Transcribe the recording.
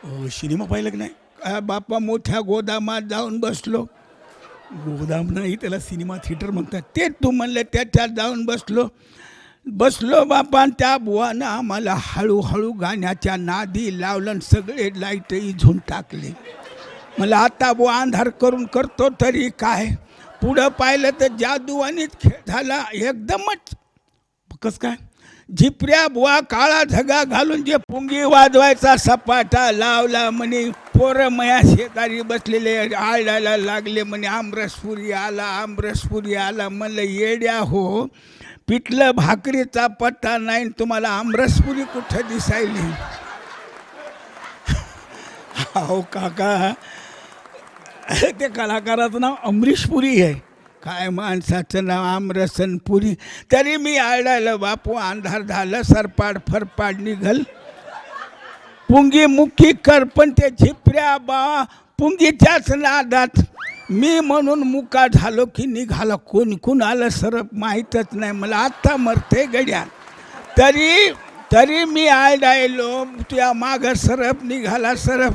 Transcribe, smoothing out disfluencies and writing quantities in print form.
Cinema पाहिलं की नाही? बापा मोठ्या गोदामात जाऊन बसलो. गोदाम नाही, त्याला सिनेमा थिएटर म्हणतात. ते तू म्हणलं त्याच्यात जाऊन बसलो बापा. आणि त्या बुवानं आम्हाला हळूहळू गाण्याच्या नादी लावलं आणि सगळे लाईट इझून टाकले. मला आता बुवा अंधार करून करतो तरी काय. पुढं पाहिलं तर जादू आणि खेळ झाला एकदमच. कसं काय? झिपऱ्या बुवा काळा झगा घालून जे पुंगी वाजवायचा सपाटा लावला म्हणे. पोरं मया शेजारी बसलेले आळायला लागले म्हणे आमरसपुरी आला, आमरसपुरी आला. म्हणलं येड्या हो, पिठलं भाकरीचा पत्ता नाही, तुम्हाला आमरसपुरी कुठं दिसायली? हो काका, ते कलाकाराचं नाव अमरीशपुरी आहे. काय माणसाचं नाव आमरसनपुरी. तरी मी आळायला बापू. अंधार झालं, सरपाड फरपाड निघल, पुंगी मुखी कर. पण ते झिपऱ्या बा पुंगीच्याच नादात मी म्हणून मुका झालो की निघाला. कोण आलं सरप माहीतच नाही मला. आत्ता मरते गड्या. तरी मी आळायलो, तुझ्या मागं सरप निघाला सरप.